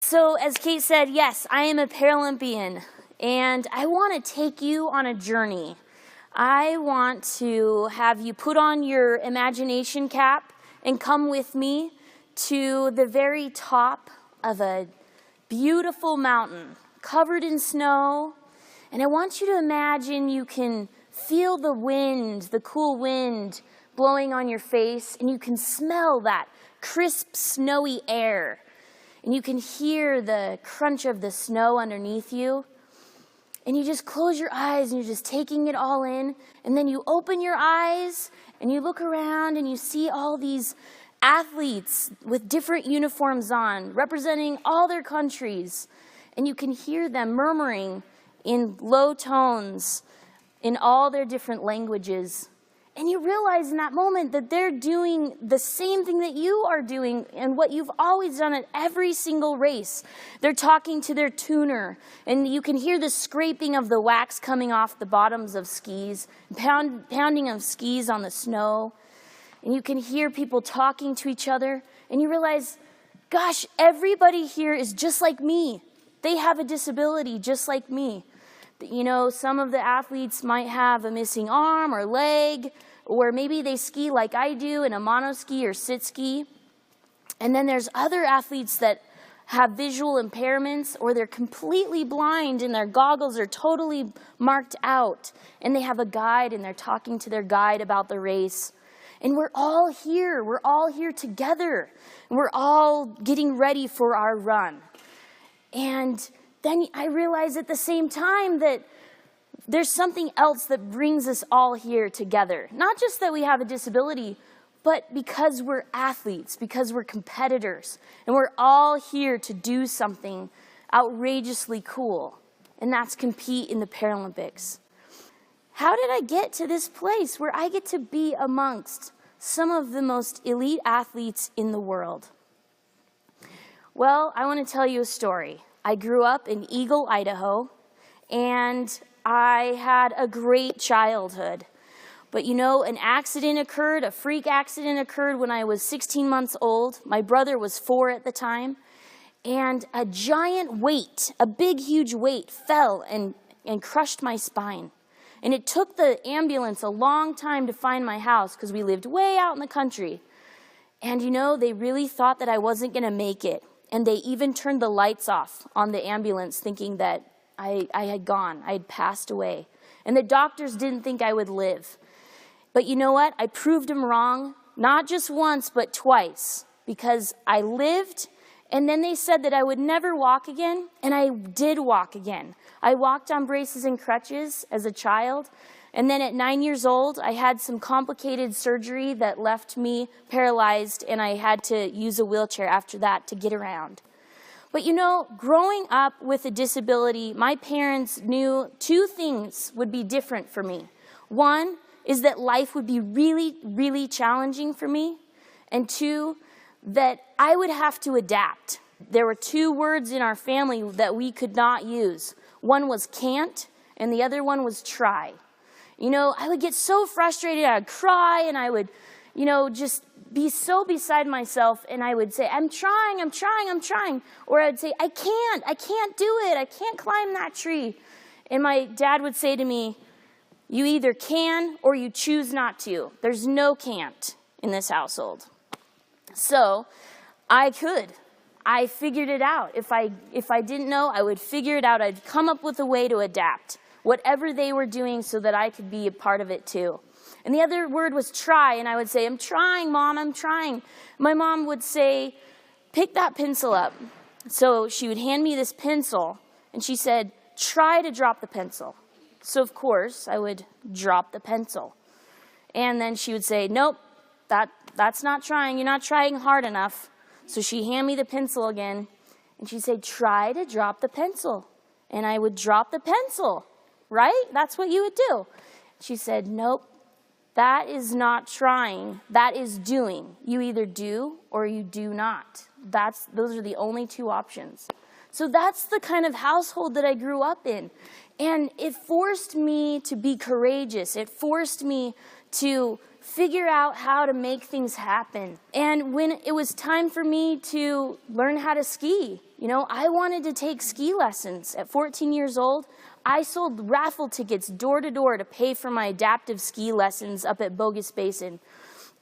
So as Kate said, yes, I am a Paralympian, and I want to take you on a journey. I want to have you put on your imagination cap and come with me to the very top of a beautiful mountain covered in snow. And I want you to imagine you can feel the wind, the cool wind blowing on your face, and you can smell that crisp, snowy air. And you can hear the crunch of the snow underneath you. And you just close your eyes and you're just taking it all in. And then you open your eyes and you look around and you see all these athletes with different uniforms on, representing all their countries. And you can hear them murmuring in low tones in all their different languages. And you realize in that moment that they're doing the same thing that you are doing and what you've always done at every single race. They're talking to their tuner, and you can hear the scraping of the wax coming off the bottoms of skis, pounding of skis on the snow. And you can hear people talking to each other, and you realize, gosh, everybody here is just like me. They have a disability just like me. You know, some of the athletes might have a missing arm or leg, or maybe they ski like I do in a monoski or sit ski. And then there's other athletes that have visual impairments, or they're completely blind and their goggles are totally marked out. And they have a guide and they're talking to their guide about the race. And we're all here together. And we're all getting ready for our run. And then I realize at the same time that there's something else that brings us all here together. Not just that we have a disability, but because we're athletes, because we're competitors, and we're all here to do something outrageously cool, and that's compete in the Paralympics. How did I get to this place where I get to be amongst some of the most elite athletes in the world? Well, I want to tell you a story. I grew up in Eagle, Idaho, and I had a great childhood. But you know, an accident occurred, a freak accident occurred when I was 16 months old. My brother was 4 at the time. And a giant weight, a big, huge weight, fell and crushed my spine. And it took the ambulance a long time to find my house because we lived way out in the country. And you know, they really thought that I wasn't going to make it. And they even turned the lights off on the ambulance, thinking that I had gone, I had passed away. And the doctors didn't think I would live. But you know what? I proved them wrong, not just once, but twice. Because I lived, and then they said that I would never walk again, and I did walk again. I walked on braces and crutches as a child. And then at 9 years old, I had some complicated surgery that left me paralyzed, and I had to use a wheelchair after that to get around. But you know, growing up with a disability, my parents knew 2 things would be different for me. One is that life would be really, really challenging for me. And 2, that I would have to adapt. There were 2 words in our family that we could not use. One was can't, and the other one was try. You know, I would get so frustrated, I would cry, and I would, you know, just be so beside myself, and I would say, I'm trying. Or I would say, I can't do it, I can't climb that tree. And my dad would say to me, you either can or you choose not to. There's no can't in this household. So I could. I figured it out. If I didn't know, I would figure it out. I'd come up with a way to adapt whatever they were doing so that I could be a part of it too. And the other word was try, and I would say, I'm trying, Mom, I'm trying. My mom would say, pick that pencil up. So she would hand me this pencil, and she said, try to drop the pencil. So of course, I would drop the pencil. And then she would say, nope, that's not trying, you're not trying hard enough. So she'd hand me the pencil again, and she'd say, try to drop the pencil. And I would drop the pencil. Right? That's what you would do. She said, nope, that is not trying. That is doing. You either do or you do not. Those are the only 2 options. So that's the kind of household that I grew up in. And it forced me to be courageous. It forced me to figure out how to make things happen. And when it was time for me to learn how to ski, you know, I wanted to take ski lessons. At 14 years old, I sold raffle tickets door to door to pay for my adaptive ski lessons up at Bogus Basin.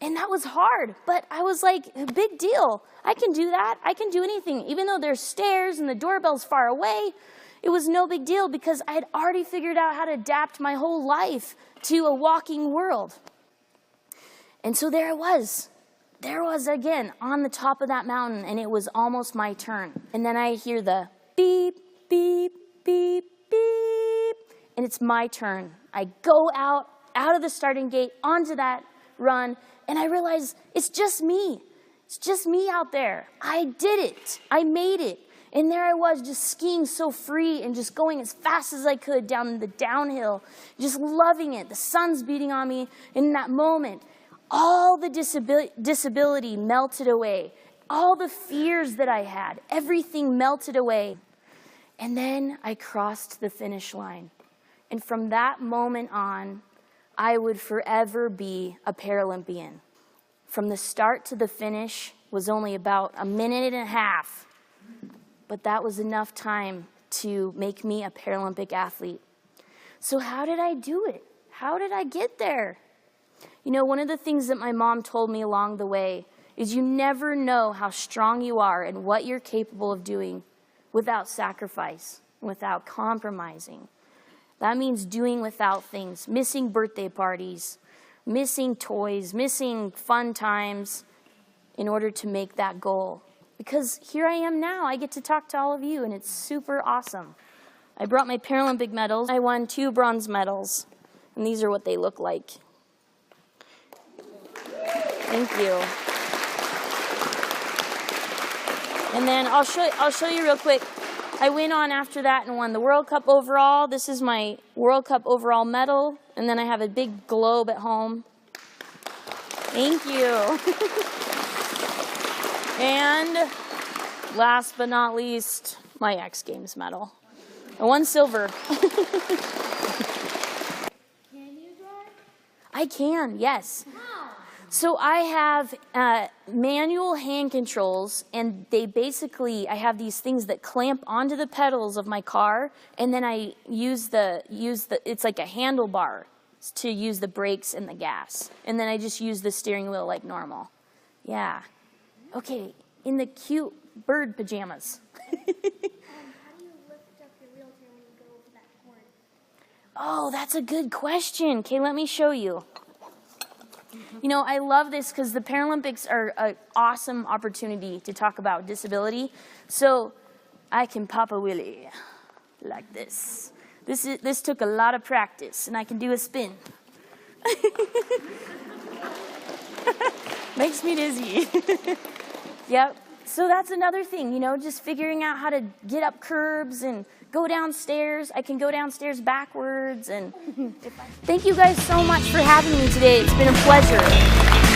And that was hard, but I was like, big deal. I can do that. I can do anything. Even though there's stairs and the doorbell's far away, it was no big deal because I had already figured out how to adapt my whole life to a walking world. And so there I was. There I was again on the top of that mountain, and it was almost my turn. And then I hear the beep, beep, beep, beep, and it's my turn. I go out of the starting gate onto that run, and I realize it's just me. It's just me out there. I did it. I made it. And there I was just skiing so free and just going as fast as I could down the downhill, just loving it. The sun's beating on me. And in that moment, all the disability melted away. All the fears that I had, everything melted away. And then I crossed the finish line. And from that moment on, I would forever be a Paralympian. From the start to the finish was only about a minute and a half. But that was enough time to make me a Paralympic athlete. So how did I do it? How did I get there? You know, one of the things that my mom told me along the way is you never know how strong you are and what you're capable of doing without sacrifice, without compromising. That means doing without things, missing birthday parties, missing toys, missing fun times in order to make that goal. Because here I am now, I get to talk to all of you, and it's super awesome. I brought my Paralympic medals. I won 2 bronze medals, and these are what they look like. Thank you. And then I'll show you real quick. I went on after that and won the World Cup overall. This is my World Cup overall medal, and then I have a big globe at home. Thank you. And last but not least, my XGames medal. I won silver. Can you drive? I can, yes. How? So I have manual hand controls, and they basically, I have these things that clamp onto the pedals of my car, and then I use it's like a handlebar to use the brakes and the gas. And then I just use the steering wheel like normal. Yeah. Okay, in the cute bird pajamas. How do you lift up your wheelchair when you go over that horn? Oh, that's a good question. Okay, let me show you. You know, I love this because the Paralympics are an awesome opportunity to talk about disability. So I can pop a wheelie like this. This took a lot of practice, and I can do a spin. Makes me dizzy. Yep. So that's another thing, you know, just figuring out how to get up curbs and go downstairs. I can go downstairs backwards. And thank you guys so much for having me today. It's been a pleasure.